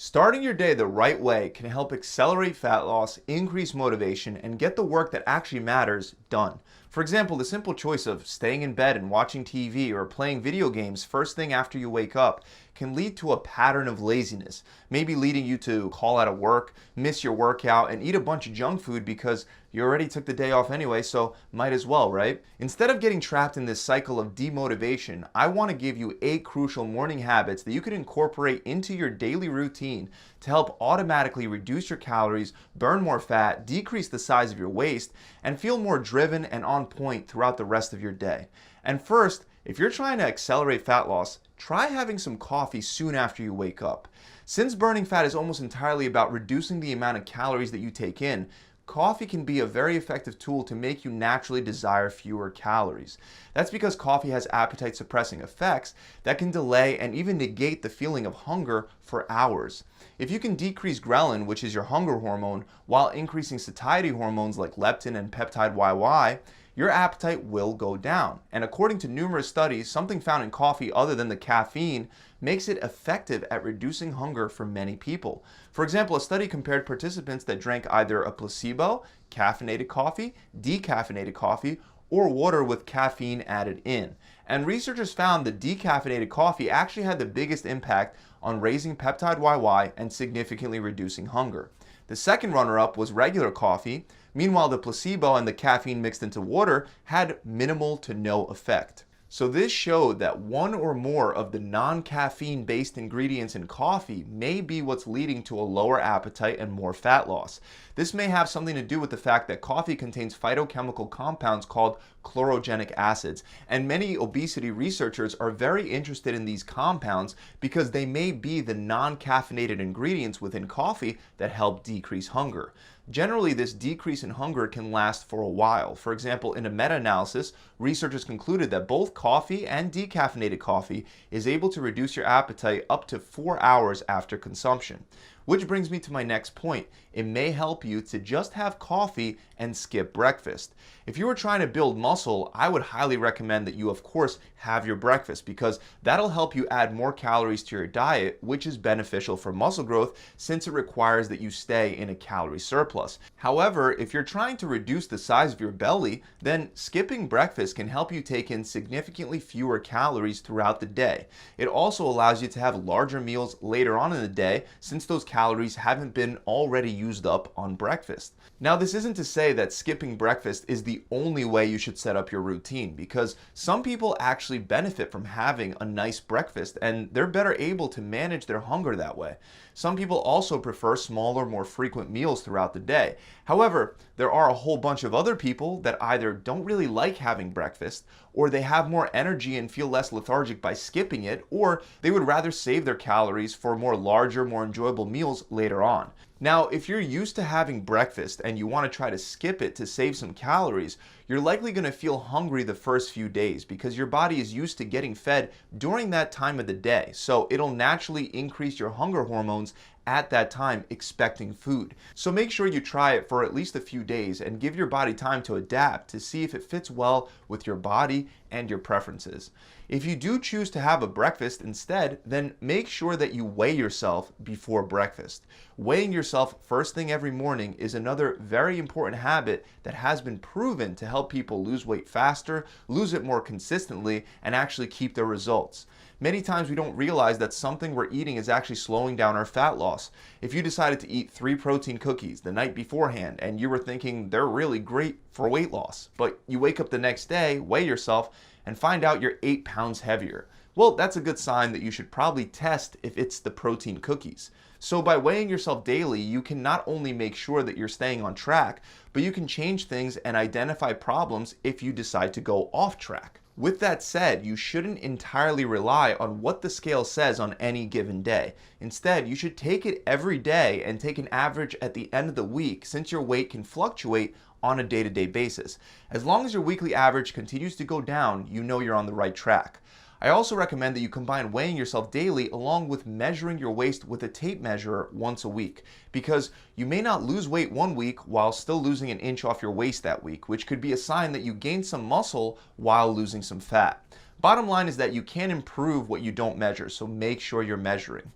Starting your day the right way can help accelerate fat loss, increase motivation, and get the work that actually matters done. For example, the simple choice of staying in bed and watching TV or playing video games first thing after you wake up can lead to a pattern of laziness, maybe leading you to call out of work, miss your workout, and eat a bunch of junk food because you already took the day off anyway, so might as well, right? Instead of getting trapped in this cycle of demotivation, I want to give you 8 crucial morning habits that you can incorporate into your daily routine to help automatically reduce your calories, burn more fat, decrease the size of your waist, and feel more driven and on point throughout the rest of your day. And first, if you're trying to accelerate fat loss, try having some coffee soon after you wake up. Since burning fat is almost entirely about reducing the amount of calories that you take in, coffee can be a very effective tool to make you naturally desire fewer calories. That's because coffee has appetite suppressing effects that can delay and even negate the feeling of hunger for hours. If you can decrease ghrelin, which is your hunger hormone, while increasing satiety hormones like leptin and peptide YY, your appetite will go down. And according to numerous studies, something found in coffee other than the caffeine makes it effective at reducing hunger for many people. For example, a study compared participants that drank either a placebo, caffeinated coffee, decaffeinated coffee, or water with caffeine added in. And researchers found that decaffeinated coffee actually had the biggest impact on raising peptide YY and significantly reducing hunger. The second runner-up was regular coffee. Meanwhile, the placebo and the caffeine mixed into water had minimal to no effect. So this showed that one or more of the non-caffeine based ingredients in coffee may be what's leading to a lower appetite and more fat loss. This may have something to do with the fact that coffee contains phytochemical compounds called chlorogenic acids, and many obesity researchers are very interested in these compounds because they may be the non-caffeinated ingredients within coffee that help decrease hunger. Generally, this decrease in hunger can last for a while. For example, in a meta-analysis, researchers concluded that both coffee and decaffeinated coffee is able to reduce your appetite up to 4 hours after consumption. Which brings me to my next point. It may help you to just have coffee and skip breakfast. If you are trying to build muscle, I would highly recommend that you, of course, have your breakfast because that'll help you add more calories to your diet, which is beneficial for muscle growth since it requires that you stay in a calorie surplus. However, if you're trying to reduce the size of your belly, then skipping breakfast can help you take in significantly fewer calories throughout the day. It also allows you to have larger meals later on in the day since those calories haven't been already used up on breakfast. Now, this isn't to say that skipping breakfast is the only way you should set up your routine, because some people actually benefit from having a nice breakfast and they're better able to manage their hunger that way. Some people also prefer smaller, more frequent meals throughout the day. However, there are a whole bunch of other people that either don't really like having breakfast, or they have more energy and feel less lethargic by skipping it, or they would rather save their calories for more larger, more enjoyable meals later on. Now, if you're used to having breakfast and you want to try to skip it to save some calories, you're likely going to feel hungry the first few days because your body is used to getting fed during that time of the day. So it'll naturally increase your hunger hormones at that time expecting food. So make sure you try it for at least a few days and give your body time to adapt to see if it fits well with your body and your preferences. If you do choose to have a breakfast instead, then make sure that you weigh yourself before breakfast. Weighing yourself first thing every morning is another very important habit that has been proven to help people lose weight faster, lose it more consistently, and actually keep their results. Many times we don't realize that something we're eating is actually slowing down our fat loss. If you decided to eat 3 protein cookies the night beforehand and you were thinking they're really great for weight loss, but you wake up the next day, weigh yourself, and find out you're 8 pounds heavier, well, that's a good sign that you should probably test if it's the protein cookies. So by weighing yourself daily, you can not only make sure that you're staying on track, but you can change things and identify problems if you decide to go off track. With that said, you shouldn't entirely rely on what the scale says on any given day. Instead, you should take it every day and take an average at the end of the week, since your weight can fluctuate on a day-to-day basis. As long as your weekly average continues to go down, you know you're on the right track. I also recommend that you combine weighing yourself daily along with measuring your waist with a tape measure once a week, because you may not lose weight one week while still losing an inch off your waist that week, which could be a sign that you gained some muscle while losing some fat. Bottom line is that you can't improve what you don't measure, so make sure you're measuring.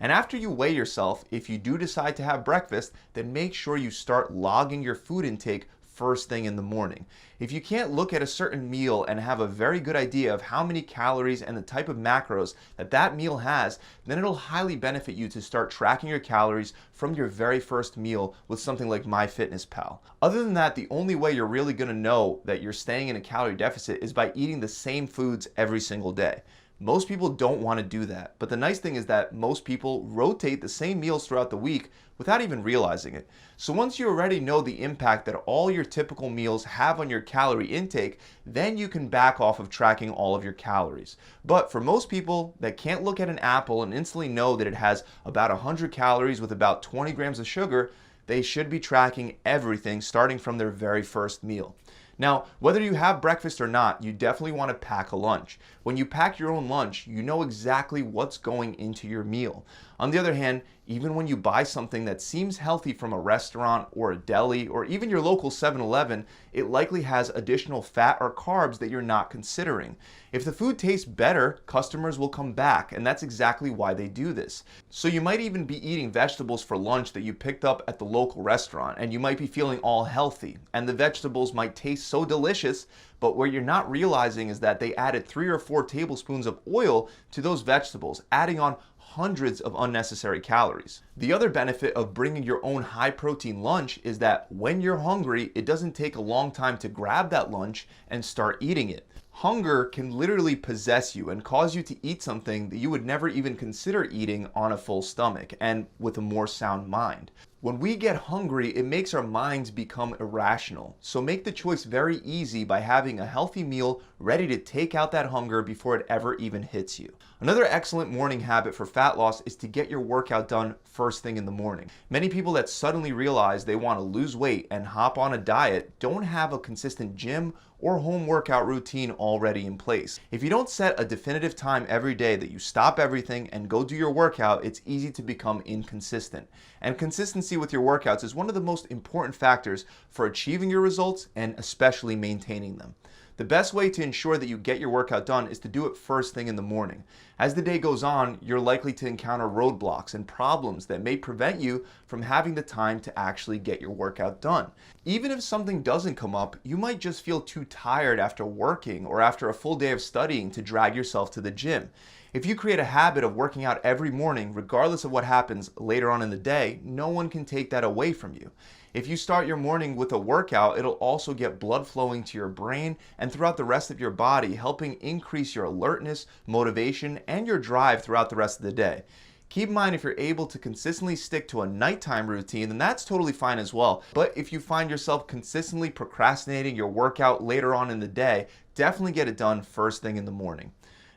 And after you weigh yourself, if you do decide to have breakfast, then make sure you start logging your food intake first thing in the morning. If you can't look at a certain meal and have a very good idea of how many calories and the type of macros that that meal has, then it'll highly benefit you to start tracking your calories from your very first meal with something like MyFitnessPal. Other than that, the only way you're really going to know that you're staying in a calorie deficit is by eating the same foods every single day. Most people don't want to do that, but the nice thing is that most people rotate the same meals throughout the week without even realizing it. So once you already know the impact that all your typical meals have on your calorie intake, then you can back off of tracking all of your calories. But for most people that can't look at an apple and instantly know that it has about 100 calories with about 20 grams of sugar, they should be tracking everything starting from their very first meal. Now, whether you have breakfast or not, you definitely want to pack a lunch. When you pack your own lunch, you know exactly what's going into your meal. On the other hand, even when you buy something that seems healthy from a restaurant or a deli or even your local 7-Eleven, it likely has additional fat or carbs that you're not considering. If the food tastes better, customers will come back, and that's exactly why they do this. So you might even be eating vegetables for lunch that you picked up at the local restaurant, and you might be feeling all healthy, and the vegetables might taste so delicious, but what you're not realizing is that they added 3 or 4 tablespoons of oil to those vegetables, adding on hundreds of unnecessary calories. The other benefit of bringing your own high protein lunch is that when you're hungry, it doesn't take a long time to grab that lunch and start eating it. Hunger can literally possess you and cause you to eat something that you would never even consider eating on a full stomach and with a more sound mind. When we get hungry, it makes our minds become irrational. So make the choice very easy by having a healthy meal ready to take out that hunger before it ever even hits you. Another excellent morning habit for fat loss is to get your workout done first thing in the morning. Many people that suddenly realize they want to lose weight and hop on a diet don't have a consistent gym or home workout routine already in place. If you don't set a definitive time every day that you stop everything and go do your workout, it's easy to become inconsistent. And consistency with your workouts is one of the most important factors for achieving your results and especially maintaining them. The best way to ensure that you get your workout done is to do it first thing in the morning. As the day goes on, you're likely to encounter roadblocks and problems that may prevent you from having the time to actually get your workout done. Even if something doesn't come up, you might just feel too tired after working or after a full day of studying to drag yourself to the gym. If you create a habit of working out every morning, regardless of what happens later on in the day, no one can take that away from you. If you start your morning with a workout, it'll also get blood flowing to your brain and throughout the rest of your body, helping increase your alertness, motivation, and your drive throughout the rest of the day. Keep in mind, if you're able to consistently stick to a nighttime routine, then that's totally fine as well. But if you find yourself consistently procrastinating your workout later on in the day, definitely get it done first thing in the morning.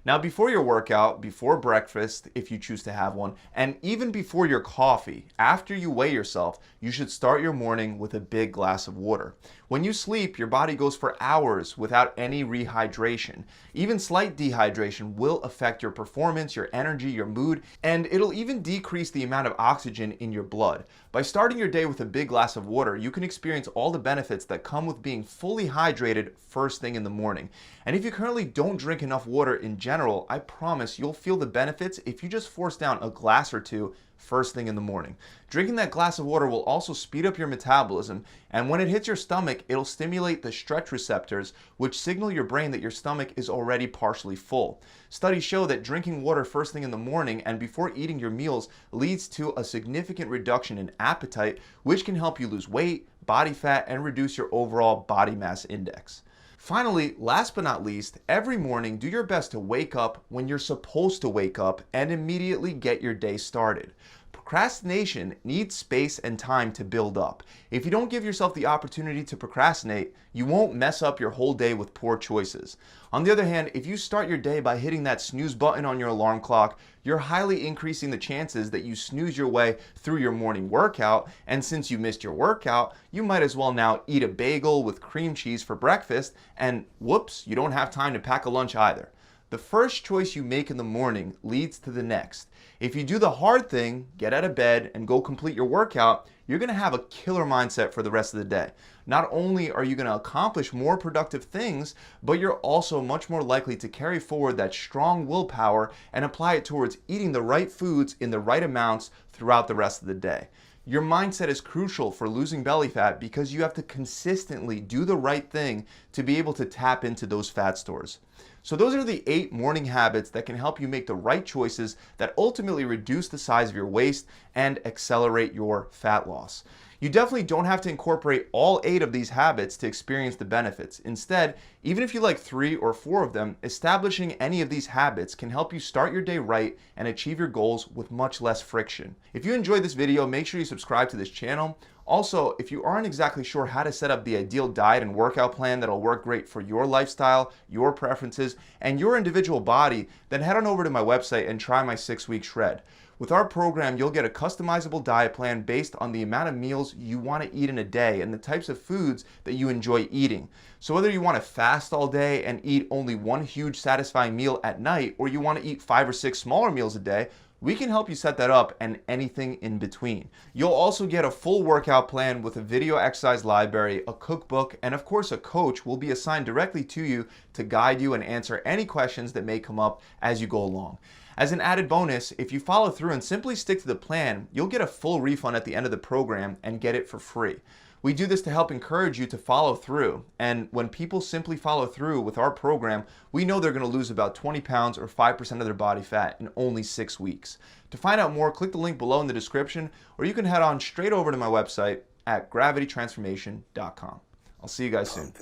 Now, before your workout, before breakfast, if you choose to have one, and even before your coffee, after you weigh yourself, you should start your morning with a big glass of water. When you sleep, your body goes for hours without any rehydration. Even slight dehydration will affect your performance, your energy, your mood, and it'll even decrease the amount of oxygen in your blood. By starting your day with a big glass of water, you can experience all the benefits that come with being fully hydrated first thing in the morning. And if you currently don't drink enough water in general, I promise you'll feel the benefits if you just force down a glass or two first thing in the morning. Drinking that glass of water will also speed up your metabolism, and when it hits your stomach, it'll stimulate the stretch receptors, which signal your brain that your stomach is already partially full. Studies show that drinking water first thing in the morning and before eating your meals leads to a significant reduction in appetite, which can help you lose weight, body fat, and reduce your overall body mass index. Finally, last but not least, every morning do your best to wake up when you're supposed to wake up and immediately get your day started. Procrastination needs space and time to build up. If you don't give yourself the opportunity to procrastinate, you won't mess up your whole day with poor choices. On the other hand, if you start your day by hitting that snooze button on your alarm clock, you're highly increasing the chances that you snooze your way through your morning workout, and since you missed your workout, you might as well now eat a bagel with cream cheese for breakfast, and whoops, you don't have time to pack a lunch either. The first choice you make in the morning leads to the next. If you do the hard thing, get out of bed and go complete your workout, you're going to have a killer mindset for the rest of the day. not only are you going to accomplish more productive things, but you're also much more likely to carry forward that strong willpower and apply it towards eating the right foods in the right amounts throughout the rest of the day. Your mindset is crucial for losing belly fat because you have to consistently do the right thing to be able to tap into those fat stores. So those are the 8 morning habits that can help you make the right choices that ultimately reduce the size of your waist and accelerate your fat loss. You definitely don't have to incorporate all 8 of these habits to experience the benefits. Instead, even if you like 3 or 4 of them, establishing any of these habits can help you start your day right and achieve your goals with much less friction. If you enjoyed this video, make sure you subscribe to this channel. Also, if you aren't exactly sure how to set up the ideal diet and workout plan that'll work great for your lifestyle, your preferences, and your individual body, then head on over to my website and try my 6-week shred. With our program, you'll get a customizable diet plan based on the amount of meals you want to eat in a day and the types of foods that you enjoy eating. So whether you want to fast all day and eat only one huge satisfying meal at night, or you want to eat 5 or 6 smaller meals a day, we can help you set that up and anything in between. You'll also get a full workout plan with a video exercise library, a cookbook, and of course a coach will be assigned directly to you to guide you and answer any questions that may come up as you go along. As an added bonus, if you follow through and simply stick to the plan, you'll get a full refund at the end of the program and get it for free. We do this to help encourage you to follow through, and when people simply follow through with our program, we know they're going to lose about 20 pounds or 5% of their body fat in only 6 weeks. To find out more, click the link below in the description, or you can head on straight over to my website at gravitytransformation.com. I'll see you guys soon.